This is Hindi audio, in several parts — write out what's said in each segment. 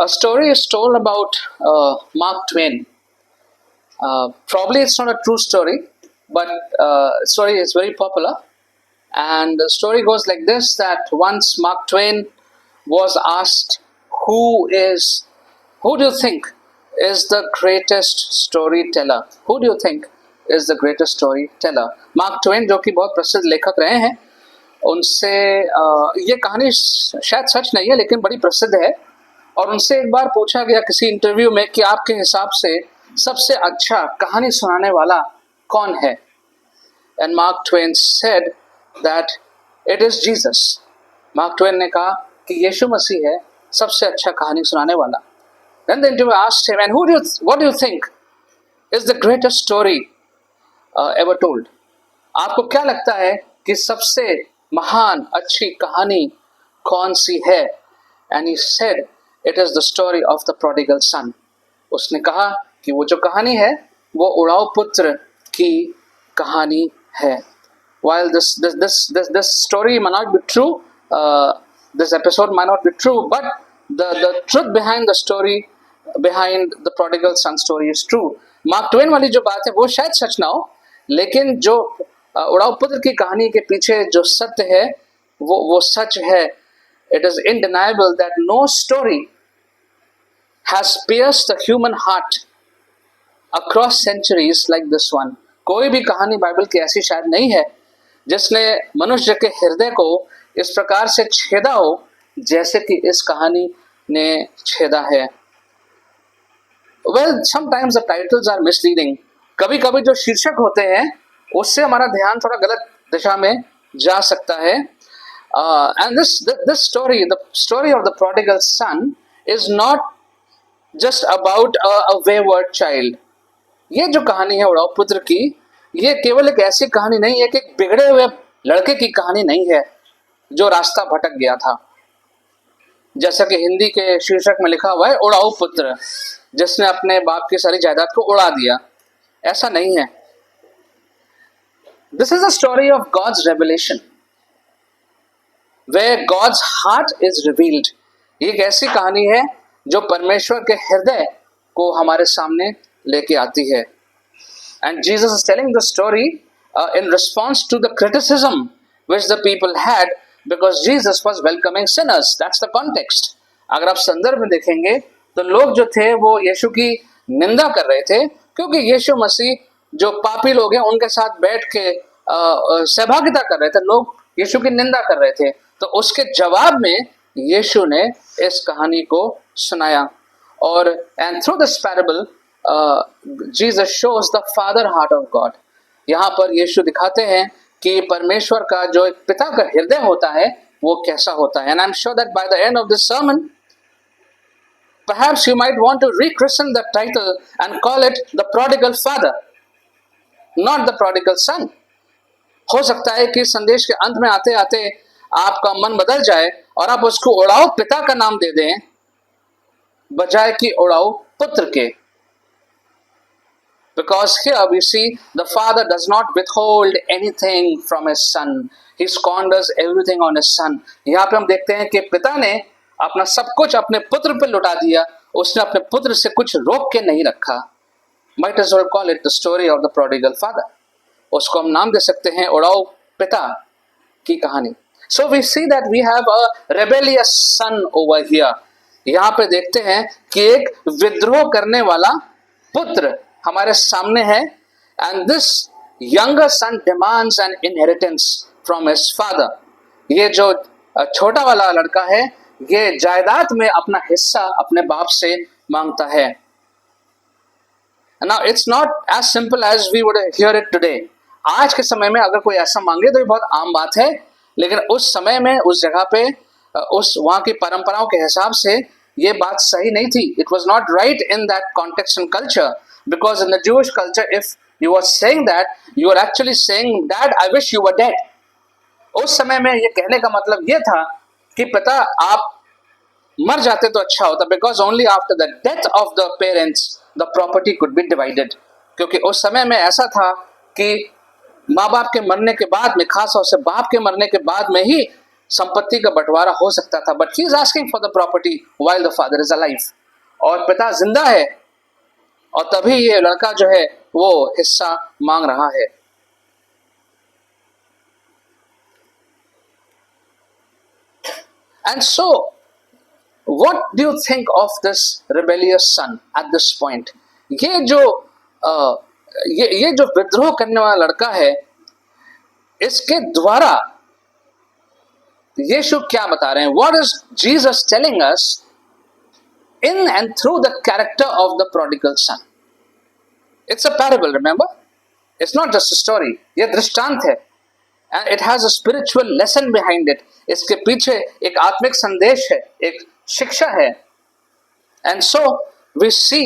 A story is told about Mark Twain. Probably it's not a true story, but story is very popular. And the story goes like this: that once Mark Twain was asked, who do you think is the greatest storyteller? Who do you think is the greatest storyteller? Mark Twain, जो कि बहुत प्रसिद्ध लेखक रहे हैं, उनसे ये कहानी शायद सच नहीं है लेकिन बड़ी प्रसिद्ध है। और उनसे एक बार पूछा गया किसी इंटरव्यू में कि आपके हिसाब से सबसे अच्छा कहानी सुनाने वाला कौन है? And mark Twain said that it is Jesus. Mark Twain ने कहा कि यीशु मसीह है सबसे अच्छा कहानी सुनाने वाला। Then the interviewer asked him, and what do you think is the greatest story ever told? आपको क्या लगता है कि सबसे महान अच्छी कहानी कौन सी है? And he said, it is the story of the prodigal son. उसने कहा कि वो जो कहानी है वो उड़ाऊ पुत्र की कहानी है। While this story might not be true, this episode might not be true, but the truth behind the story, behind the prodigal son story is true. Mark Twain वाली जो बात है वो शायद सच ना हो, लेकिन जो उड़ाऊ पुत्र की कहानी के पीछे जो सत्य है वो सच है। It is undeniable that no story has pierced the human heart across centuries like this one. कोई भी कहानी बाइबल की ऐसी शायद नहीं है जिसने मनुष्य के हृदय को इस प्रकार से छेदा हो जैसे कि इस कहानी ने छेदा है। Well, sometimes the titles are misleading. कभी कभी जो शीर्षक होते हैं उससे हमारा ध्यान थोड़ा गलत दिशा में जा सकता है। And this story, the story of the prodigal son, is not just about a wayward child. ये जो कहानी है उड़ाऊ पुत्र की, ये केवल एक ऐसी कहानी नहीं है कि एक बिगड़े हुए लड़के की कहानी नहीं है जो रास्ता भटक गया था। जैसा कि हिंदी के शीर्षक में लिखा हुआ है, उड़ाऊ पुत्र जिसने अपने बाप की सारी जायदाद को उड़ा दिया। ऐसा नहीं है। This is a story of God's revelation, where God's heart is revealed. ये एक ऐसी कहानी है जो परमेश्वर के हृदय को हमारे सामने लेके आती है। And Jesus is telling the story in response to the criticism which the people had because Jesus was welcoming sinners. That's the context. अगर आप संदर्भ में देखेंगे तो लोग जो थे वो यीशु की निंदा कर रहे थे क्योंकि यीशु मसीह जो पापी लोग हैं उनके साथ बैठ के सहभागिता कर रहे थे। लोग यीशु की निंदा कर रहे थे, तो उसके जवाब में यीशु ने इस कहानी को सुनाया। और and through this parable Jesus shows the father heart of God. यहाँ पर यीशु दिखाते हैं कि परमेश्वर का जो एक पिता का हृदय होता है वो कैसा होता है। And I am sure that by the end of this sermon perhaps you might want to rechristen the title and call it the prodigal father, not the prodigal son. हो सकता है कि संदेश के अंत में आते आते आपका मन बदल जाए और आप उसको उड़ाऊ पिता का नाम दे दें बजाय कि उड़ाऊ पुत्र के। Because here we see the father does not withhold anything from his son. He squanders everything on his son. यहाँ पे हम देखते हैं कि पिता ने अपना सब कुछ अपने पुत्र पे लुटा दिया। उसने अपने पुत्र से कुछ रोक के नहीं रखा। Might as well call it the story of the prodigal father. उसको हम नाम दे सकते हैं उड़ाऊ पिता की कहानी। So we see that we have a rebellious son over here. यहाँ पे देखते हैं कि एक विद्रोह करने वाला पुत्र हमारे सामने है। And this younger son demands an inheritance from his father. ये जो छोटा वाला लड़का है ये जायदाद में अपना हिस्सा अपने बाप से मांगता है। Now it's not as simple as we would hear it today. आज के समय में अगर कोई ऐसा मांगे तो ये बहुत आम बात है, लेकिन उस समय में उस जगह पे उस वहाँ की परंपराओं के हिसाब से ये बात सही नहीं थी। It was not right in that context and culture, because in the Jewish culture if you were saying that, you were actually saying, Dad, I wish you were dead. उस समय में ये कहने का मतलब ये था कि पिता आप मर जाते तो अच्छा होता, because only after the death of the parents the property could be divided. क्योंकि उस समय में ऐसा था कि माँ बाप के मरने के बाद में, खास तौर से बाप के मरने के बाद में ही संपत्ति का बंटवारा हो सकता था, but he is asking for the property while the father is alive, और पिता जिंदा है और तभी ये लड़का जो है वो हिस्सा मांग रहा है। And so what do you think of this rebellious son at this point? ये जो विद्रोह करने वाला लड़का है, इसके द्वारा यीशु क्या बता रहे हैं? What is Jesus telling us in and through the character of the prodigal son? It's a parable, remember? It's not just a story. ये दृष्टांत है, and it has a spiritual lesson behind it. इसके पीछे एक आत्मिक संदेश है, एक शिक्षा है। And so we see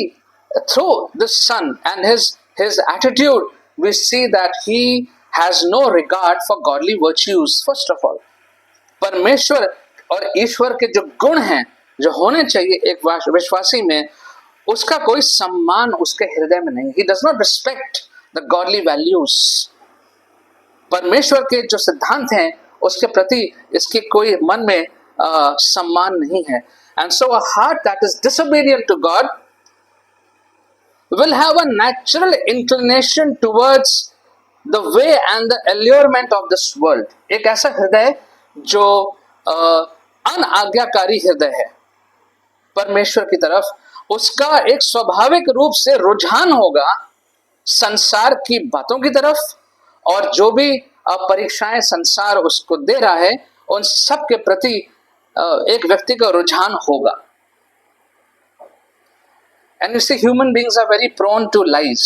through this son and his attitude, we see that he has no regard for godly virtues. First of all, परमेश्वर और ईश्वर के जो गुण हैं जो होने चाहिए एक विश्वासी में, उसका कोई सम्मान उसके हृदय में नहीं। He does not respect the godly values. परमेश्वर के जो सिद्धांत हैं उसके प्रति इसके कोई मन में सम्मान नहीं है। And so a heart that is disobedient to God will have a natural inclination towards the way and the allurement of this world. एक ऐसा हृदय जो अनाज्ञाकारी हृदय है परमेश्वर की तरफ, उसका एक स्वाभाविक रूप से रुझान होगा संसार की बातों की तरफ, और जो भी परीक्षाएं संसार उसको दे रहा है उन सब के प्रति एक व्यक्ति का रुझान होगा। And you see human beings are very prone to lies,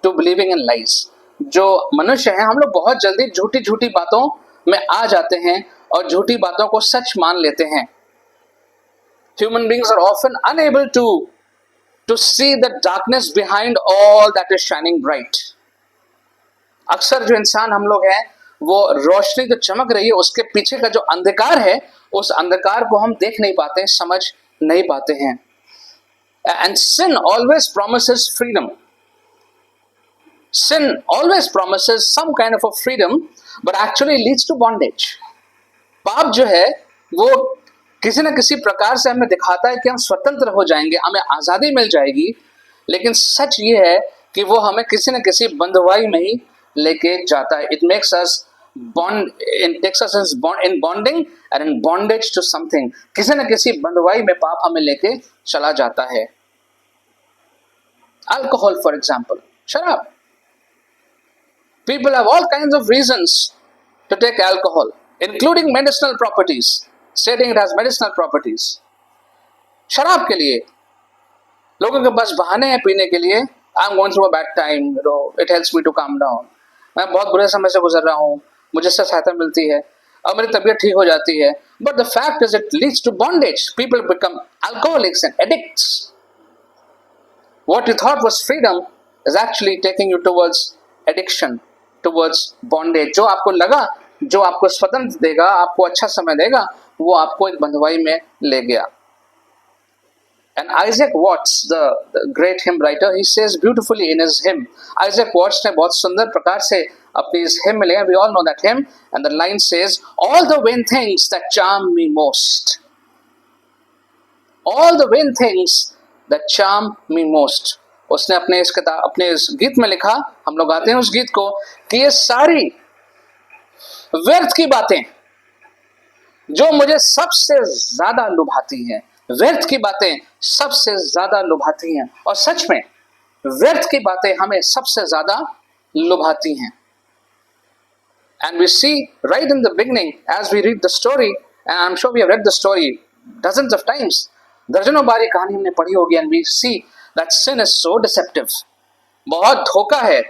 to believing in lies. जो मनुष्य हैं हम लोग बहुत जल्दी झूठी झूठी बातों में आ जाते हैं और झूठी बातों को सच मान लेते हैं। Human beings are often unable to see the darkness behind all that is shining bright. अक्सर जो इंसान हम लोग हैं वो रोशनी जो चमक रही है उसके पीछे का जो अंधकार है उस अंधकार को हम देख नहीं पाते, समझ नहीं पाते हैं। And sin always promises freedom. Sin always promises some kind of a freedom but actually leads to bondage. पाप जो है वो किसी न किसी प्रकार से हमें दिखाता है कि हम स्वतंत्र हो जाएंगे, हमें आजादी मिल जाएगी, लेकिन सच ये है कि वो हमें किसी न किसी बंधुआई में ही लेके जाता है। It makes us in bonding and in bondage to something. किसी न किसी बंधुआई में पाप हमें लेके चला जाता है। Alcohol, for example, शराब। People have all kinds of reasons to take alcohol, including medicinal properties, stating it has medicinal properties. शराब के लिए लोगों के पास बहाने हैं पीने के लिए। I'm going through a bad time, it helps me to calm down. मैं बहुत बुरे समय से गुजर रहा हूँ, मुझे इससे सहायता मिलती है और मेरी तबीयत ठीक हो जाती है। But the fact is it leads to bondage. People become alcoholics and addicts. What you thought was freedom is actually taking you towards addiction, towards bondage. जो आपको लगा, जो आपको स्वतंत्र देगा, आपको अच्छा समय देगा, वो आपको एक बंधुआई में ले गया। And Isaac Watts, the great hymn writer, he says beautifully in his hymn. Isaac Watts ने बहुत सुंदर प्रकार से अपनी इस hymn में लिया। We all know that hymn, and the line says, "All the vain things that charm me most, all the vain things that charm me most." उसने अपने इस गीत में लिखा, हम लोग गाते हैं उस गीत को, कि ये सारी व्यर्थ की बातें जो मुझे सबसे ज्यादा लुभाती हैं, व्यर्थ की बातें सबसे ज्यादा लुभाती हैं। और सच में व्यर्थ की बातें हमें सबसे ज्यादा लुभाती हैं। And we see right in the beginning as we read the story, and I am sure we have read the story dozens of times, दर्जनों बार ये कहानी हमने पढ़ी होगी। And we see that sin is so deceptive. बहुत धोखा है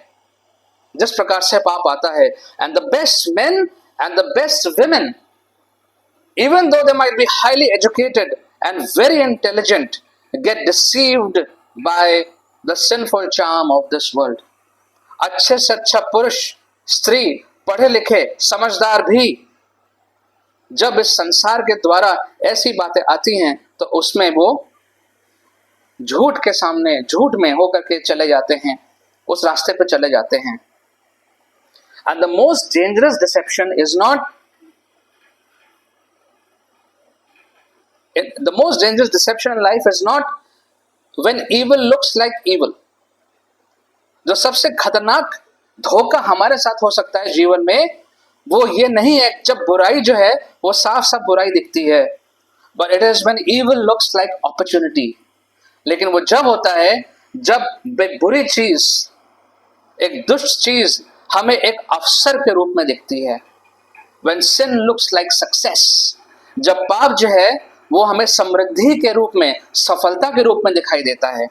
जिस प्रकार से पाप आता है। And the best men and the best women, even though they might be highly educated and very intelligent, get deceived by the sinful charm of this world. अच्छे से अच्छा पुरुष, स्त्री, पढ़े लिखे, समझदार भी जब इस संसार के द्वारा ऐसी बातें आती हैं तो उसमें वो झूठ के सामने, झूठ में होकर के चले जाते हैं, उस रास्ते पर चले जाते हैं। And the most dangerous deception is not The most dangerous deception in life is not when evil looks like evil. जो सबसे खतरनाक धोखा हमारे साथ हो सकता है जीवन में, वो ये नहीं है जब बुराई जो है वो साफ साफ बुराई दिखती है, but it is when evil looks like opportunity. लेकिन वो जब होता है जब एक बुरी चीज, एक दुष्ट चीज हमें एक अवसर के रूप में दिखती है. When sin looks like success, जब पाप जो है वो हमें समृद्धि के रूप में, सफलता के रूप में दिखाई देता है.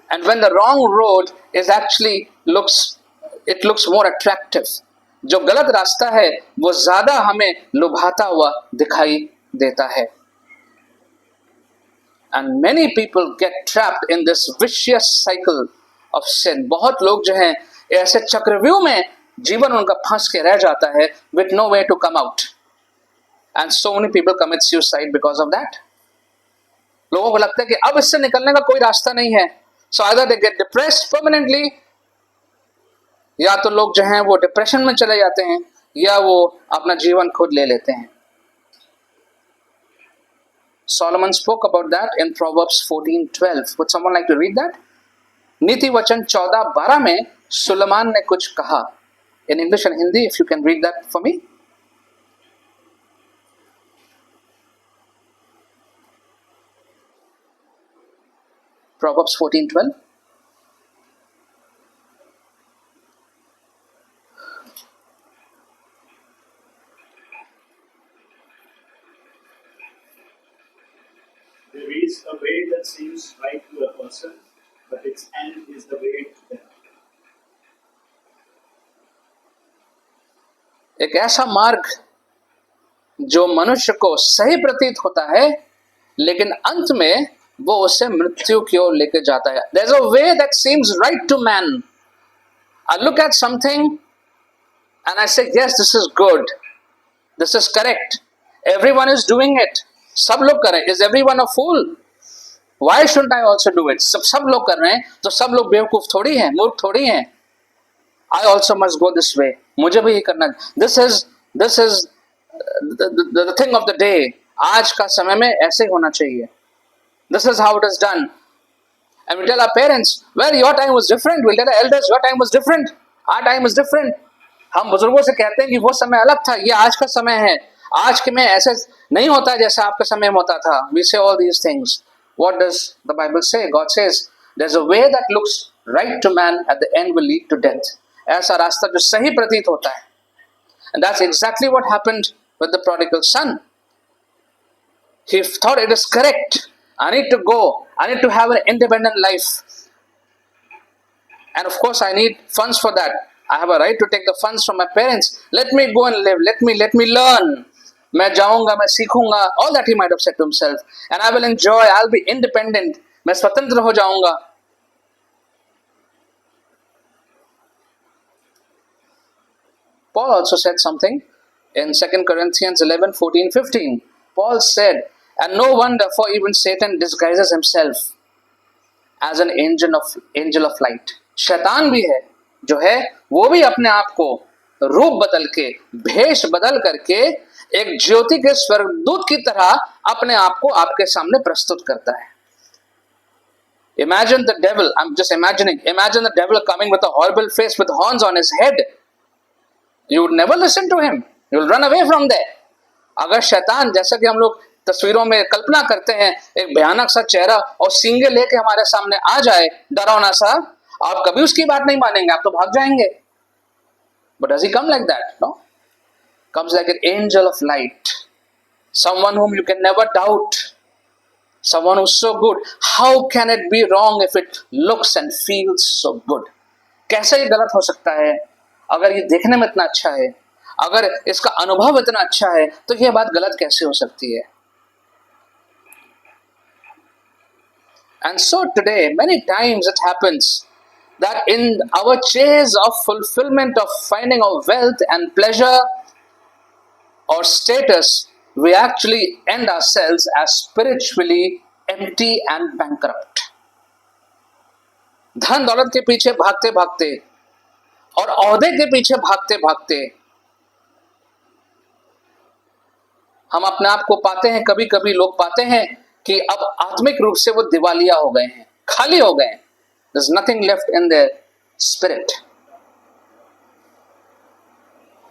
And when the wrong road is actually looks more attractive. जो गलत रास्ता है वो ज्यादा हमें लुभाता हुआ दिखाई देता है. And many people get trapped in this vicious cycle of sin. बहुत लोग जो हैं ऐसे चक्रव्यूह में जीवन उनका फंस के रह जाता है, with no way to come out. And so many people commit suicide because of that. लोगों को लगता है कि अब इससे निकलने का कोई रास्ता नहीं है. So either they get depressed permanently, या तो लोग जो हैं वो डिप्रेशन में चले जाते हैं, या वो अपना जीवन खुद ले लेते हैं. Solomon spoke about that in Proverbs 14:12. Would someone like to read that? नीति वचन 14:12 में सुलेमान ने कुछ कहा. In English and Hindi, if you can read that for me. Proverbs 14:12. There is a way that seems right to a person, but its end is the way to death. एक ऐसा मार्ग जो मनुष्य को सही प्रतीत होता है, लेकिन अंत में वो उसे मृत्यु की ओर लेके जाता है. There's a way that seems right to man. I look at something and I say, yes, this is good. This is correct. Everyone is doing it. सब लोग कर रहे हैं. Is everyone a fool? Why shouldn't I also do it? सब लोग कर रहे हैं तो सब लोग बेवकूफ थोड़ी हैं, मूर्ख थोड़ी हैं. I also must go this way. मुझे भी ये करना है. This is the thing of the day. आज का समय में ऐसे होना चाहिए. This is how it is done. And we tell our parents, well, your time was different. We'll tell our elders, your time was different. Our time is different. हम बुजुर्गों से कहते हैं कि वो समय अलग था, ये आज का समय है. आज के में ऐसे नहीं होता जैसा आपके समय में होता था. We say all these things. What does the Bible say? God says, there's a way that looks right to man, at the end will lead to death. ऐसा रास्ता जो सही प्रतीत होता है. And that's exactly what happened with the prodigal son. He thought it is correct. I need to go. I need to have an independent life. And of course, I need funds for that. I have a right to take the funds from my parents. Let me go and live. Let me learn. मैं जाऊंगा, मैं सीखूंगा. All that he might have said to himself. And I will enjoy. I'll be independent. मैं स्वतंत्र हो जाऊंगा. Paul also said something in 2 Corinthians 11, 14, 15. Paul said, and no wonder, for even Satan disguises himself as an angel of light. शैतान भी है, जो है वो भी अपने आप को रूप बदल के, भेष बदल करके एक ज्योति के स्वर्गदूत की तरह अपने आप को आपके सामने प्रस्तुत करता है. Imagine the devil, I'm just imagining, imagine the devil coming with a horrible face with horns on his head. You would never listen to him. You will run away from there. अगर शैतान, जैसा कि हम लोग तस्वीरों में कल्पना करते हैं, एक भयानक सा चेहरा और सींगे लेके हमारे सामने आ जाए, डरावना सा, आप कभी उसकी बात नहीं मानेंगे, आप तो भाग जाएंगे. But does he come like that? No. Comes like an angel of light. Someone whom you can never doubt. Someone who's so good. How can it be wrong if it looks and feels so good? कैसे ये गलत हो सकता है? अगर ये देखने में इतना अच्छा है, अगर इसका अनुभव इतना अच्छा है, तो ये बात गलत कैसे हो सकती है? And so today, many times it happens that in our chase of fulfillment of finding our wealth and pleasure or status, we actually end ourselves as spiritually empty and bankrupt. धन दौलत के पीछे भागते भागते और ओहदे के पीछे भागते भागते हम अपने आप को पाते हैं, कभी कभी लोग पाते हैं कि अब आत्मिक रूप से वो दिवालिया हो गए हैं, खाली हो गए हैं. There's nothing left in their spirit.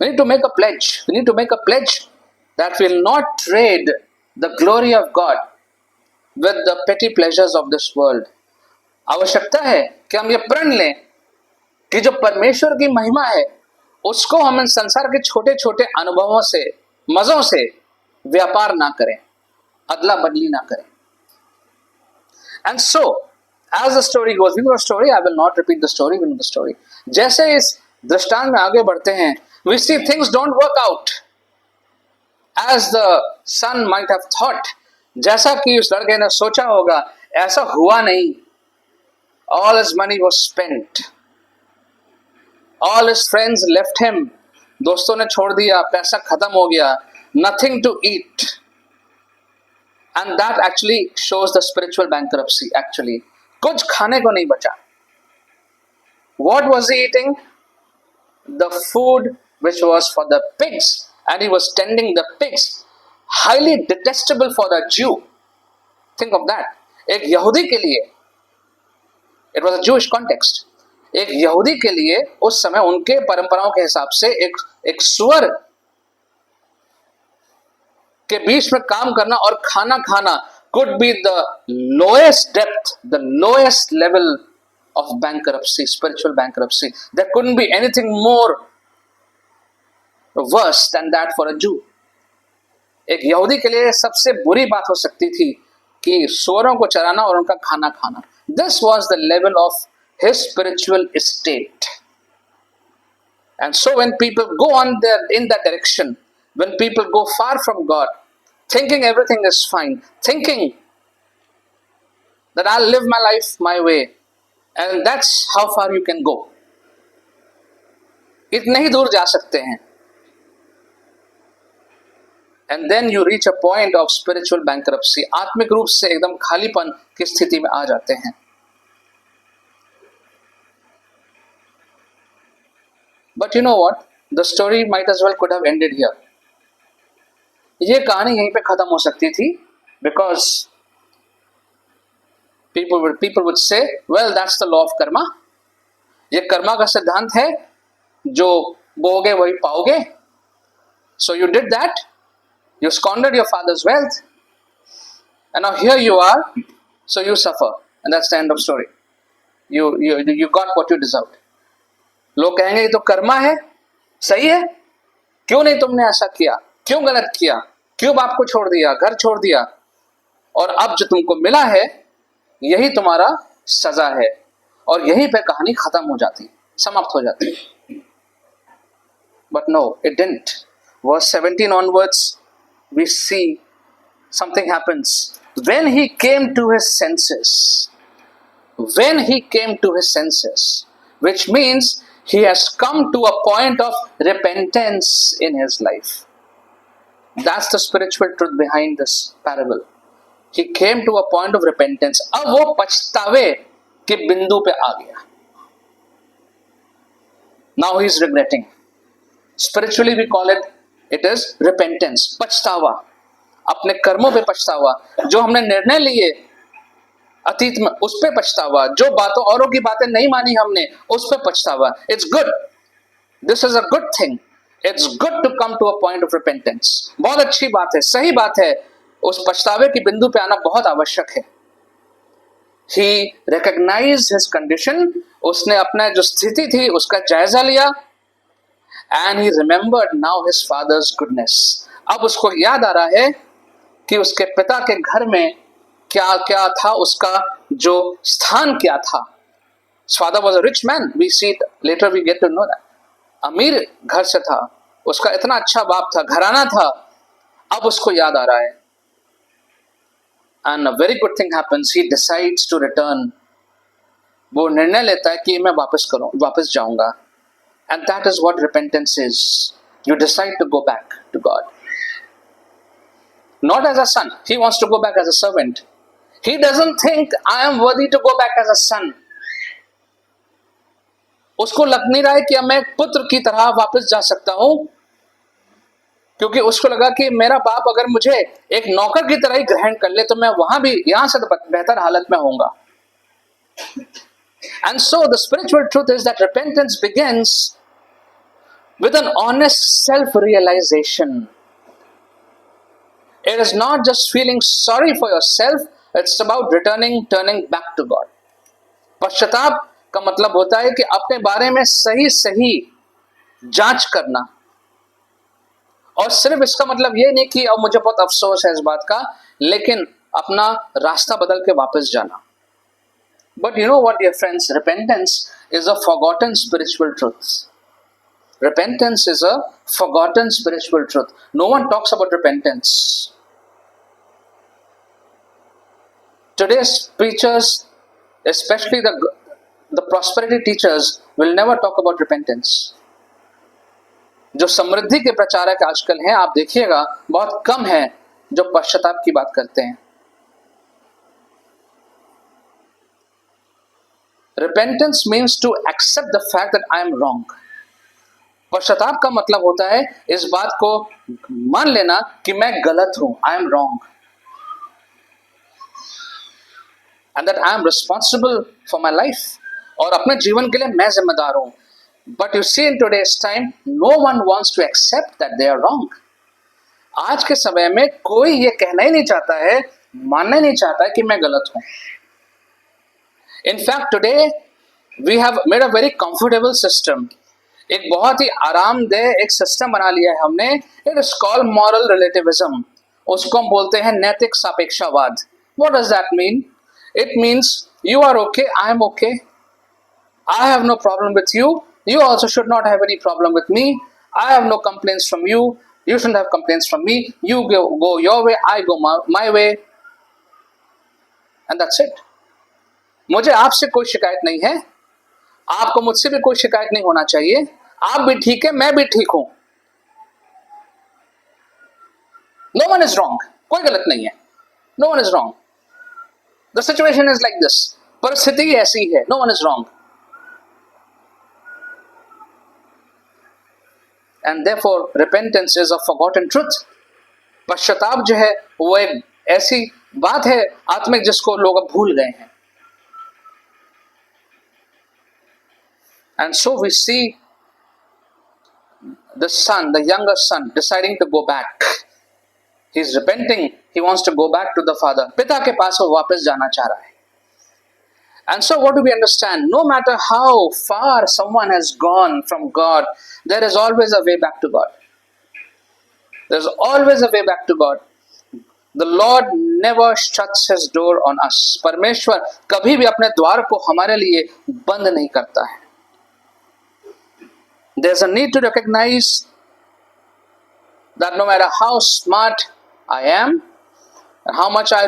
We need to make a pledge. We need to make a pledge that we will not trade the glory of God with the petty pleasures of this world. आवश्यकता है कि हम ये प्रण लें कि जो परमेश्वर की महिमा है उसको हम इन संसार के छोटे छोटे अनुभवों से, मजों से व्यापार ना करें, अदला बदली ना करें. And so, as the story goes, we know the story. I will not repeat the story. We know the story. जैसे इस दृष्टांत में आगे बढ़ते हैं, we see things don't work out as the son might have thought. जैसा कि उस लड़के ने सोचा होगा, ऐसा हुआ नहीं. All his money was spent. All his friends left him. दोस्तों ने छोड़ दिया, पैसा खत्म हो गया. Nothing to eat. And that actually shows the spiritual bankruptcy. Actually, कुछ खाने को नहीं बचा. What was he eating? The food which was for the pigs, and he was tending the pigs. Highly detestable for a Jew. Think of that. एक यहूदी के लिए, it was a Jewish context. एक यहूदी के लिए उस समय उनके परंपराओं के हिसाब से एक सुअर के बीच में काम करना और खाना खाना could be the lowest depth, the lowest level of bankruptcy, spiritual bankruptcy. There couldn't be anything more worse than that for a Jew. एक यहूदी के लिए सबसे बुरी बात हो सकती थी कि सूअरों को चराना और उनका खाना खाना. This was the level of his spiritual state. And so when people go on there in that direction, when people go far from God, thinking everything is fine, thinking that I'll live my life my way, and that's how far you can go. इतने ही दूर जा सकते हैं. And then you reach a point of spiritual bankruptcy. आत्मिक रूप से एकदम खालीपन की स्थिति में आ जाते हैं. But you know what? The story might as well could have ended here. ये कहानी यहीं पे खत्म हो सकती थी, because people would say, well, that's the law of karma. ये कर्मा का सिद्धांत है, जो बोगे वही पाओगे. So you did that. You squandered your father's wealth, and now here you are, so you suffer, and that's the end of story. You got what you deserved. लोग कहेंगे ये तो कर्मा है, सही है, क्यों नहीं तुमने ऐसा किया, क्यों गलत किया, क्यों बाप को छोड़ दिया, घर छोड़ दिया, और अब जो तुमको मिला है यही तुम्हारा सजा है, और यहीं पे कहानी खत्म हो जाती, समाप्त हो जाती. But no, it didn't. Verse 17 onwards, we see something happens. When he came to his senses, which means he has come to a point of repentance in his life. That's the spiritual truth behind this parable. He came to a point of repentance. अब वो पछतावे के बिंदु पे आ गया. Now he is regretting. Spiritually we call it is repentance. पछतावा, अपने कर्मों पे पछतावा, जो हमने निर्णय लिए अतीत में उस पे पछतावा, जो बातों औरों की बातें नहीं मानी हमने उस पे पछतावा. It's good. This is a good thing. It's good to come to a point of repentance. बहुत अच्छी बात है, सही बात है. उस पछतावे की बिंदु पे आना बहुत आवश्यक है. He recognized his condition. उसने अपना जो स्थिति थी उसका जायजा लिया. And he remembered now his father's goodness. अब उसको याद आ रहा है कि उसके पिता के घर में क्या क्या था, उसका जो स्थान क्या था. His father was a rich man. We see it later. We get to know that. अमीर घर से था, उसका इतना अच्छा बाप था, घराना था. अब उसको याद आ रहा है. And a very good thing happens. He decides to return. वो निर्णय लेता है कि मैं वापस जाऊंगा. And that is what repentance is. You decide to go back to God. Not as a son. He wants to go back as a servant. He doesn't think I am worthy to go back as a son. उसको लग नहीं रहा है कि मैं एक पुत्र की तरह वापस जा सकता हूं. क्योंकि उसको लगा कि मेरा बाप अगर मुझे एक नौकर की तरह ही ग्रहण कर ले तो मैं वहां भी यहां से तो बेहतर हालत में होऊंगा. And so the spiritual truth is that repentance begins with an honest self-realization. It is not just feeling sorry for yourself, it's about turning back to God. पश्चाताप का मतलब होता है कि अपने बारे में सही सही जांच करना. और सिर्फ इसका मतलब ये नहीं कि अब मुझे बहुत अफसोस है इस बात का, लेकिन अपना रास्ता बदल के वापस जाना. But you know what, dear friends, repentance is a forgotten spiritual truth. Repentance is a forgotten spiritual truth. No one talks about repentance. Today's preachers, especially the prosperity teachers, will never talk about repentance. जो समृद्धि के प्रचारक आजकल हैं, आप देखिएगा बहुत कम है जो पश्चाताप की बात करते हैं. Repentance means to accept the fact that I am wrong. पश्चाताप का मतलब होता है इस बात को मान लेना कि मैं गलत हूं. I am wrong. And that I am responsible for my life. और अपने जीवन के लिए मैं जिम्मेदार हूं. But you see, in today's time, no one wants to accept that they are wrong. आज के समय में कोई ये कहना ही नहीं चाहता है, मानना ही नहीं चाहता है कि मैं गलत हूं. In fact, today we have made a very comfortable system. एक बहुत ही आरामदेह एक सिस्टम बना लिया है हमने. It is called moral relativism. उसको हम बोलते हैं नैतिक सापेक्षावाद. What does that mean? It means you are okay, I am okay. I have no problem with you. You also should not have any problem with me. I have no complaints from you. You shouldn't have complaints from me. You go your way, I go my way. And that's it. मुझे आपसे कोई शिकायत नहीं है, आपको मुझसे भी कोई शिकायत नहीं होना चाहिए. आप भी ठीक है, मैं भी ठीक हूं. No one is wrong. कोई गलत नहीं है. No one is wrong. The situation is like this. परिस्थिति ऐसी है. No one is wrong. And therefore, repentance is a forgotten truth. पश्चाताप जो है वो एक ऐसी बात है आत्मिक जिसको लोग अब भूल गए हैं. And so we see the son, the younger son, deciding to go back. He's repenting. He wants to go back to the father. पिता के पास वो वापस जाना चाह रहा है. And so what do we understand? No matter how far someone has gone from God, there is always a way back to God. There's always a way back to God. The Lord never shuts his door on us. परमेश्वर कभी भी अपने द्वार को हमारे लिए बंद नहीं करता है. There's a need to recognize that no matter how smart I am, and how much I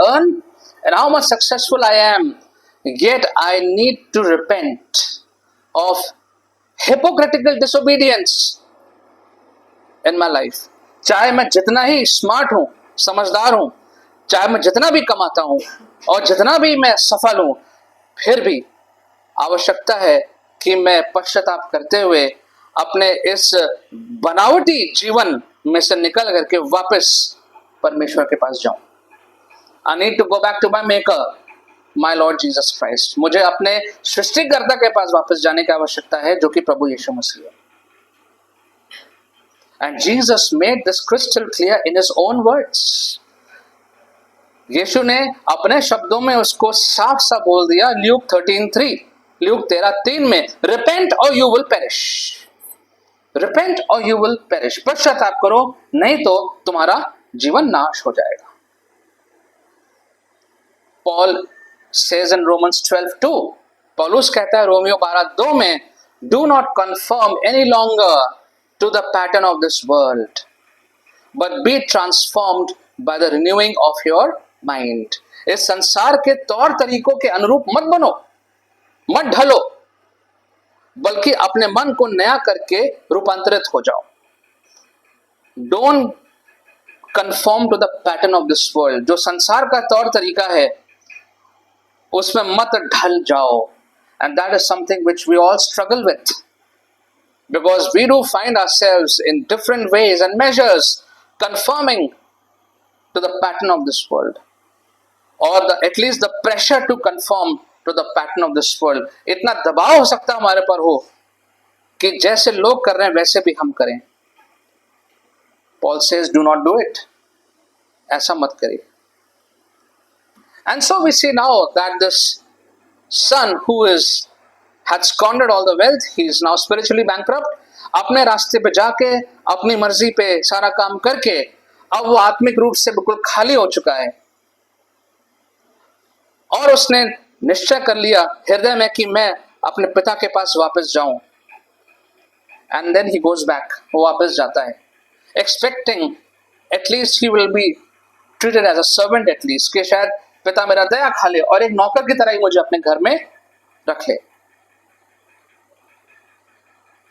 earn, and how much successful I am, yet I need to repent of hypocritical disobedience in my life. चाहे मैं जितना ही स्मार्ट हूं, समझदार हूं, चाहे मैं जितना भी कमाता हूं और जितना भी मैं सफल हूं, फिर भी आवश्यकता है कि मैं पश्चाताप करते हुए अपने इस बनावटी जीवन में से निकल करके वापस परमेश्वर के पास जाऊं. I need to go back to my maker, my Lord Jesus Christ. मुझे अपने सृष्टिकर्ता के पास वापस जाने की आवश्यकता है जो कि प्रभु यीशु मसीह है. And Jesus made this crystal clear in his own words. यीशु ने अपने शब्दों में उसको साफ साफ बोल दिया. ल्यूक 13:3, ल्यूक 13:3 में, repent or you will perish. Repent or you will perish. पश्चाताप करो नहीं तो तुम्हारा जीवन नाश हो जाएगा. Paul says in Romans 12:2, पौलुस कहता है रोमियो 12:2 में, do not conform any longer to the pattern of this world, but be transformed by the renewing of your mind. इस संसार के तौर तरीकों के अनुरूप मत बनो, मत ढलो, बल्कि अपने मन को नया करके रूपांतरित हो जाओ. Don't conform to the pattern of this world. जो संसार का तौर तरीका है उसमें मत ढल जाओ. And that is something which we all struggle with. because we do find ourselves in different ways and measures conforming to the pattern of this world, or at least the pressure to conform to the pattern of this world. इतना दबाव हो सकता है हमारे पर हो कि जैसे लोग कर रहे हैं वैसे भी हम करें. Paul says, do not do it. ऐसा मत करिए. And so we see now that this son who had squandered all the wealth, he is now spiritually bankrupt. अपने रास्ते पे जाके अपनी मर्जी पे सारा काम करके अब वो आत्मिक रूप से बिल्कुल खाली हो चुका है, और उसने निश्चय कर लिया हृदय में कि मैं अपने पिता के पास वापस जाऊं. And then he goes back, वो वापस जाता है, expecting at least he will be treated as a servant, at least कि शायद पिता मेरा दया खा ले और एक नौकर की तरह ही मुझे अपने घर में रख ले.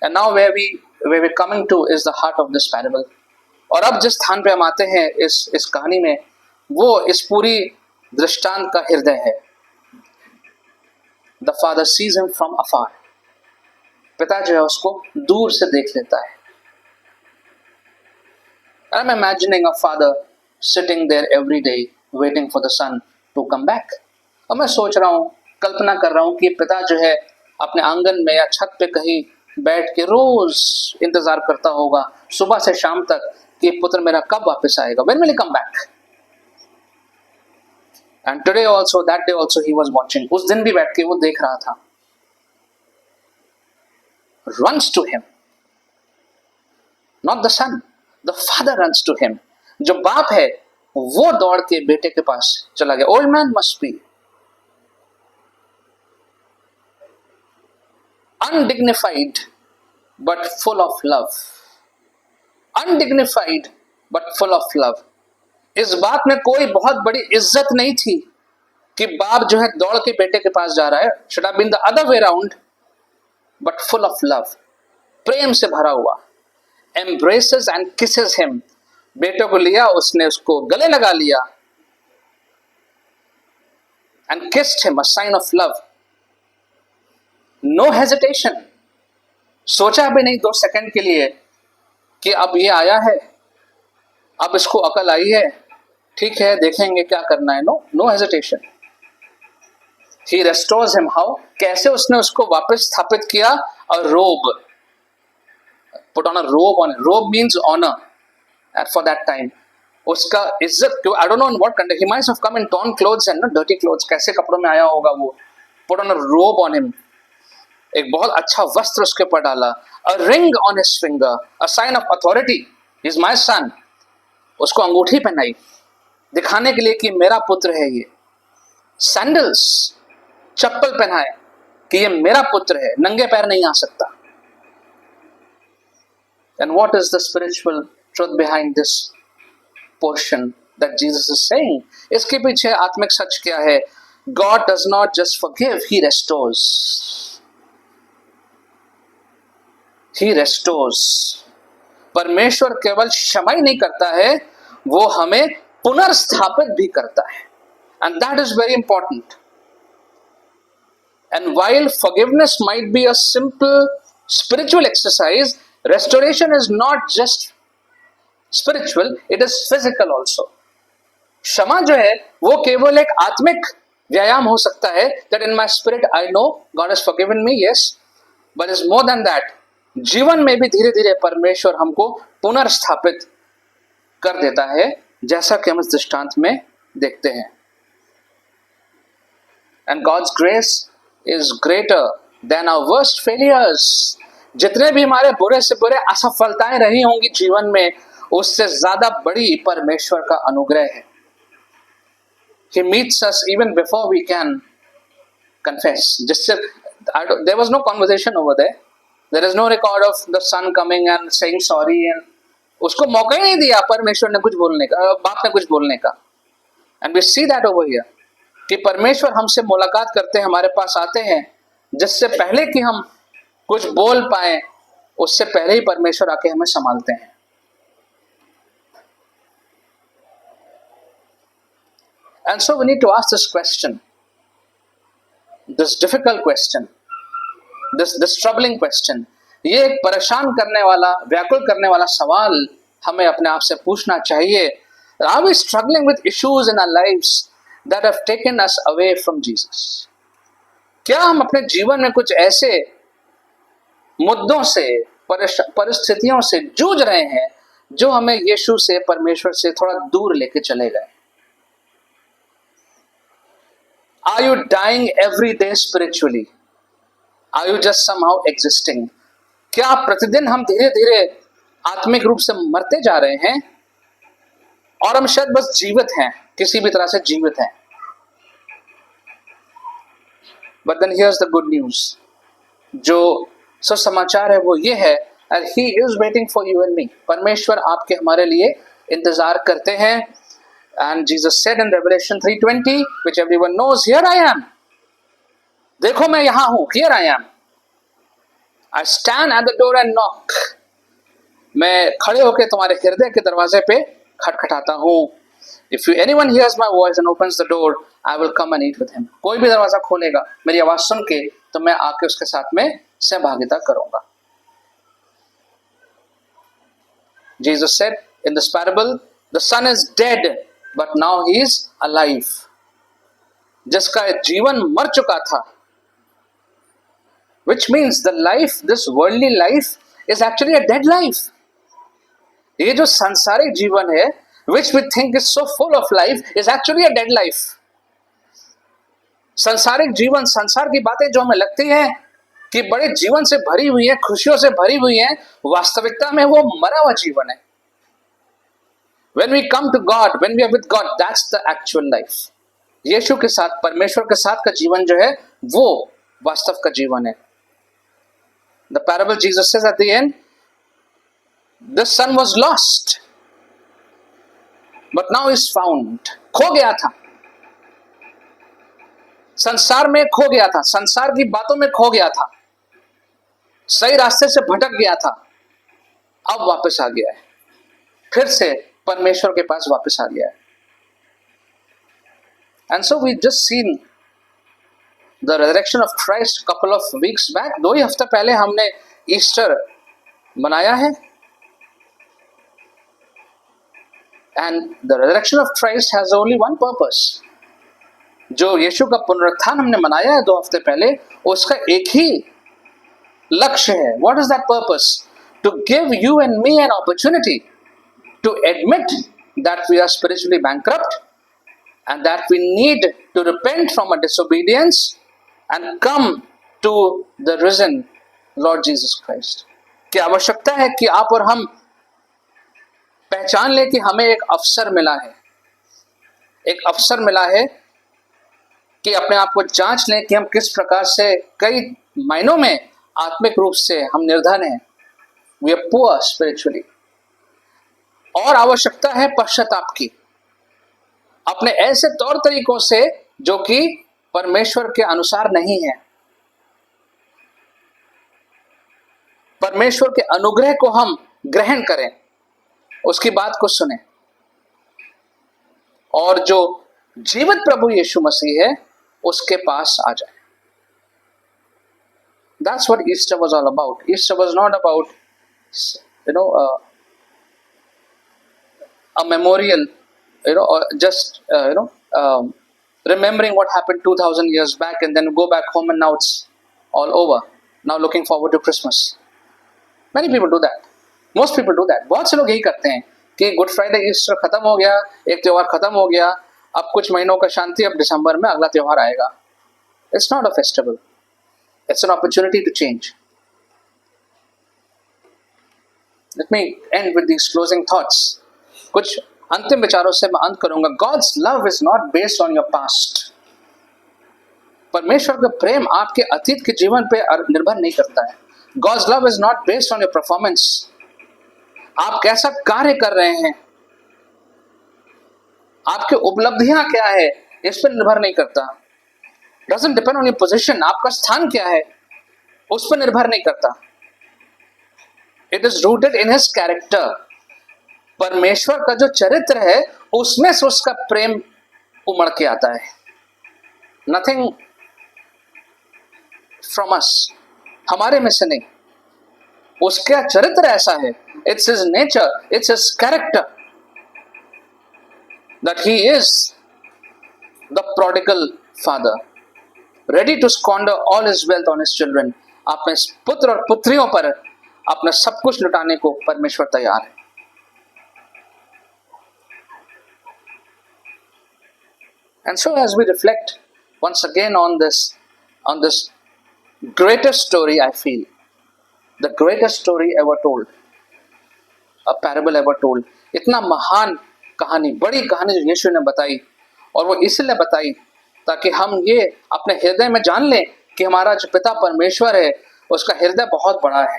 And now where we coming to is the heart of this parable. और अब जिस स्थान पे हम आते हैं इस कहानी में, वो इस पूरी दृष्टांत का हृदय है. The father sees him from afar. पिता जो है उसको दूर से देख लेता है. I am imagining a father sitting there every day waiting for the son to come back. और मैं सोच रहा हूँ, कल्पना कर रहा हूँ कि पिता जो है अपने आंगन में या छत पे कहीं बैठ के रोज इंतजार करता होगा सुबह से शाम तक कि पुत्र मेरा कब वापस आएगा, when will he come back? And today also, that day also he was watching. उस दिन भी बैठ के वो देख रहा था. Runs to him, not the son. The father runs to him. जो बाप है वो दौड़ के बेटे के पास चला गया. Old man must be undignified but full of love. Undignified but full of love. इस बात में कोई बहुत बड़ी इज्जत नहीं थी कि बाप जो है दौड़ के बेटे के पास जा रहा है. Should have been the other way around, but full of love. प्रेम से भरा हुआ. Embraces and kisses him. बेटे को लिया, उसने उसको गले लगा लिया. And kissed him, a sign of love. No hesitation. सोचा भी नहीं 2 सेकंड के लिए कि अब ये आया है, अब इसको अकल आई है, ठीक है देखेंगे क्या करना है. No hesitation. He restores him. How? कैसे उसने उसको वापस स्थापित किया? अ रोब. Put on a robe on. Robe means honour for that time. उसका इज्जत. I don't know in what condition. He might have come in torn clothes and not dirty clothes. कैसे कपड़ों में आया होगा वो. Put on a robe on him. एक बहुत अच्छा वस्त्र उसके ऊपर डाला. A ring on his finger, a sign of authority. He is my son. उसको अंगूठी पहनाई दिखाने के लिए कि मेरा पुत्र है ये. सैंडल्स, चप्पल पहनाए कि ये मेरा पुत्र है, नंगे पैर नहीं आ सकता. And what is the spiritual truth behind this portion that Jesus is saying? इसके पीछे आत्मिक सच क्या है? God does not just forgive, he restores. He restores. परमेश्वर केवल क्षमा ही नहीं करता है, वो हमें पुनर्स्थापित भी करता है. And that is very important. And while forgiveness might be a simple spiritual exercise, restoration is not just spiritual, it is physical also. क्षमा जो है वो केवल एक आत्मिक व्यायाम हो सकता है. that in my spirit I know God has forgiven me, yes, but it's more than that. जीवन में भी धीरे धीरे परमेश्वर हमको पुनर्स्थापित कर देता है, जैसा कि हम इस दृष्टांत में देखते हैं. And God's grace is greater than our worst failures. जितने भी हमारे बुरे से बुरे असफलताएं रही होंगी जीवन में, उससे ज्यादा बड़ी परमेश्वर का अनुग्रह है. He meets us even before we can confess. There was no conversation over there. There is no record of the son coming and saying sorry, and उसको मौका ही नहीं दिया परमेश्वर ने कुछ बोलने का, बाप ने कुछ बोलने का. And we see that over here कि परमेश्वर हमसे मुलाकात करते हैं, हमारे पास आते हैं, जिससे पहले कि हम कुछ बोल पाए उससे पहले ही परमेश्वर आके हमें संभालते हैं. And so we need to ask this question, this difficult question, this troubling question. ये एक परेशान करने वाला, व्याकुल करने वाला सवाल हमें अपने आप से पूछना चाहिए। Are we struggling with issues in our lives that have taken us away from Jesus? क्या हम अपने जीवन में कुछ ऐसे मुद्दों से, परिस्थितियों से जूझ रहे हैं जो हमें यीशु से, परमेश्वर से थोड़ा दूर लेके चले गए? Are you dying every day spiritually? Are you just somehow existing? क्या प्रतिदिन हम धीरे धीरे आत्मिक रूप से मरते जा रहे हैं और हम शायद बस जीवित हैं, किसी भी तरह से जीवित हैं? But then here's the good news. जो सुसमाचार है वो ये है, and he is waiting for you and me. परमेश्वर आपके हमारे लिए इंतजार करते हैं। And Jesus said in Revelation 3:20, which everyone knows, here I am. देखो मैं यहाँ हूँ, here I am. I stand at the door and knock. मैं खड़े होकर तुम्हारे हृदय के दरवाजे पे खटखटाता हूँ। If anyone hears my voice and opens the door, I will come and eat with him. कोई भी दरवाजा खोलेगा मेरी आवाज सुन के तो मैं आके उसके साथ में सहभागिता करूंगा। Jesus said in this parable, the son is dead, but now he is alive. जिसका जीवन मर चुका था, which means the life, this worldly life, is actually a dead life. ये जो सांसारिक जीवन है, which we think is so full of life, is actually a dead life. सांसारिक जीवन, संसार की बातें जो हमें लगती हैं कि बड़े जीवन से भरी हुई है, खुशियों से भरी हुई है, वास्तविकता में वो मरा हुआ जीवन है। When we come to God, when we are with God, that's the actual life. यीशु के साथ, परमेश्वर के साथ का जीवन जो है वो वास्तव का जीवन है। The parable Jesus says at the end, the son was lost, but now is found. खो गया था, संसार में खो गया था, संसार की बातों में खो गया था, सही रास्ते से भटक गया था, अब वापस आ गया है, फिर से परमेश्वर के पास वापस आ गया है। And so we just seen the resurrection of Christ couple of weeks back. 2 ही हफ्ते पहले हमने ईस्टर मनाया है। And the resurrection of Christ has only one purpose. जो यीशु का पुनरुत्थान हमने मनाया है 2 हफ्ते पहले, उसका एक ही लक्ष्य है। What is that purpose? To give you and me an opportunity to admit that we are spiritually bankrupt and that we need to repent from our disobedience and come to the risen Lord Jesus Christ. कि आवश्यकता है कि आप और हम पहचान लें कि हमें एक अवसर मिला है, एक अवसर मिला है कि अपने आप को जांच लें कि हम किस प्रकार से कई मायनों में आत्मिक रूप से हम निर्धन हैं, वी आर पुअर स्पिरिचुअली। और आवश्यकता है पश्चाताप की, अपने ऐसे तौर तरीकों से जो कि परमेश्वर के अनुसार नहीं है। परमेश्वर के अनुग्रह को हम ग्रहण करें, उसकी बात को सुने और जो जीवित प्रभु यीशु मसीह है उसके पास आ जाए। That's what Easter was all about. Easter was not about, a memorial, or just remembering what happened 2000 years back and then go back home and now it's all over. Now looking forward to Christmas. Many people do that. Most people do that. बहुत से लोग यही करते हैं कि गुड फ्राइडे, ईस्टर खत्म हो गया, एक त्योहार खत्म हो गया, अब कुछ महीनों का शांति, अब दिसंबर में अगला त्योहार आएगा। It's not a festival. It's an opportunity to change. Let me end with these closing thoughts. कुछ अंतिम विचारों से मैं अंत करूंगा। God's love is not based on your past. परमेश्वर का प्रेम आपके अतीत के जीवन पे निर्भर नहीं करता है। God's love is not based on your performance. आप कैसा कार्य कर रहे हैं, आपकी उपलब्धियां क्या है, इस पर निर्भर नहीं करता। Doesn't depend on your position. आपका स्थान क्या है, उस पर निर्भर नहीं करता। It is rooted in His character. परमेश्वर का जो चरित्र है उसमें से उसका प्रेम उमड़ के आता है। Nothing from us, हमारे में से नहीं। उसका चरित्र ऐसा है, it's his nature, it's his character, that he is the prodigal father, ready to squander all his wealth on his children. अपने पुत्र और पुत्रियों पर अपना सब कुछ लुटाने को परमेश्वर तैयार है. And so as we reflect once again on this greatest story, I feel the greatest story ever told, a parable ever told. इतना महान कहानी, बड़ी कहानी जो यीशु ने बताई, और वो इसलिए बताई ताकि हम ये अपने हृदय में जान लें कि हमारा जो पिता परमेश्वर है उसका हृदय बहुत बड़ा है.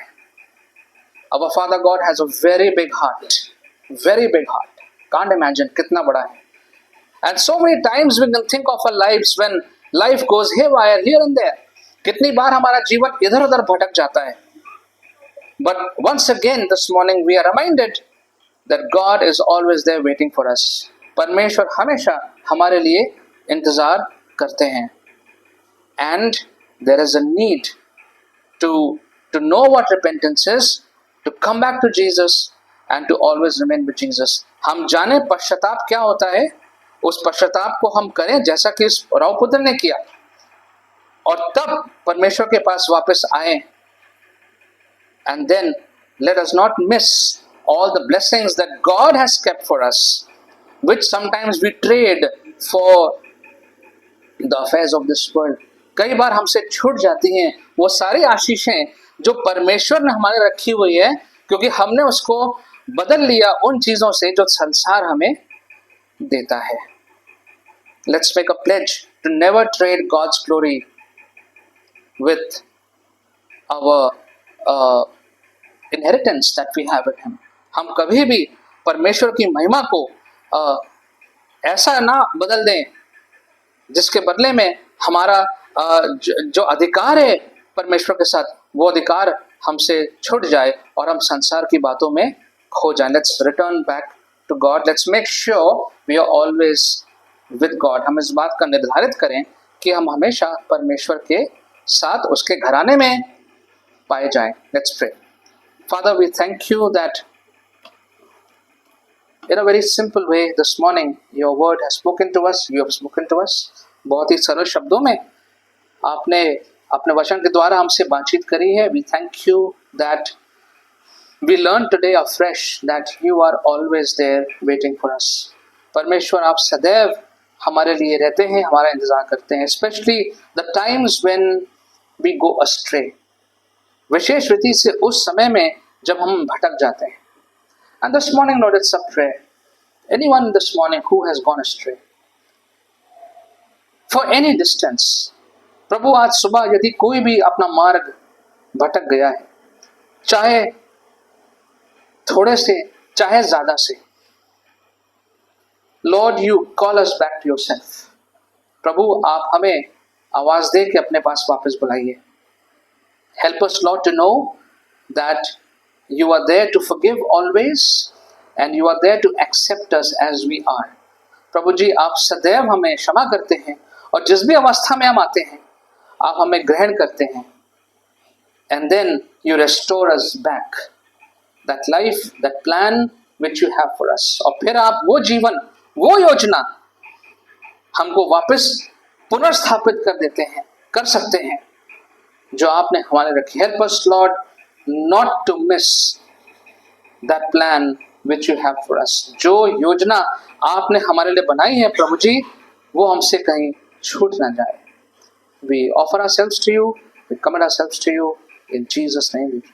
Our Father God has a very big heart, very big heart. Can't imagine कितना बड़ा है. And so many times we can think of our lives when life goes haywire here and there. कितनी बार हमारा जीवन इधर उधर भटक जाता है. But once again this morning we are reminded that God is always there waiting for us. परमेश्वर हमेशा हमारे लिए इंतजार करते हैं. And there is a need to know what repentance is, to come back to Jesus and to always remain with Jesus. हम जाने पश्चाताप क्या होता है, उस पश्चाताप को हम करें जैसा कि इस रावपुत्र ने किया, और तब परमेश्वर के पास वापस आए. And then let us not miss all the blessings that God has kept for us, which sometimes we trade for the affairs of this world. कई बार हमसे छूट जाती हैं वो सारी आशीषें जो परमेश्वर ने हमारे रखी हुई है, क्योंकि हमने उसको बदल लिया उन चीजों से जो संसार हमें देता है. Let's make a pledge to never trade God's glory with our inheritance that we have with Him. हम कभी भी परमेश्वर की महिमा को ऐसा ना बदल दें जिसके बदले में हमारा जो अधिकार है परमेश्वर के साथ, वो अधिकार हमसे छूट जाए और हम संसार की बातों में खो जाएं. Let's return back to God. Let's make sure we are always with God. हम इस बात का निर्धारित करें कि हम हमेशा परमेश्वर के साथ उसके घराने में पाए जाएं. Let's pray. Father, we thank you that in a very simple way this morning your word has spoken to us. You have spoken to us. बहुत ही सरल शब्दों में आपने अपने वचन के द्वारा हमसे बातचीत करी है. We thank you that we learn today afresh that you are always there waiting for us. परमेश्वर आप सदैव हमारे लिए रहते हैं, हमारा इंतजार करते हैं, especially the times when we go astray. विशेष रीति से उस समय में जब हम भटक जाते हैं. And this morning, Lord, it's a prayer. Anyone this morning who has gone astray for any distance, प्रभु आज सुबह यदि कोई भी अपना मार्ग भटक गया है, चाहे थोड़े से चाहे ज्यादा से, Lord, you call us back to yourself. प्रभु आप हमें आवाज दे के अपने पास वापस बुलाइए. Help us, Lord, to know that you are there to forgive always and you are there to accept us as we are. प्रभु जी आप सदैव हमें क्षमा करते हैं और जिस भी अवस्था में हम आते हैं आप हमें ग्रहण करते हैं. And then you restore us back that life, that plan which you have for us. और फिर आप वो जीवन, वो योजना हमको वापस पुनर्स्थापित कर देते हैं, कर सकते हैं जो आपने हमारे रखी. Help us, Lord, not to miss that plan which you have for us. जो योजना आपने हमारे लिए बनाई है प्रभु जी, वो हमसे कहीं छूट ना जाए. We offer ourselves to you, we commit ourselves to you. In Jesus' name we pray.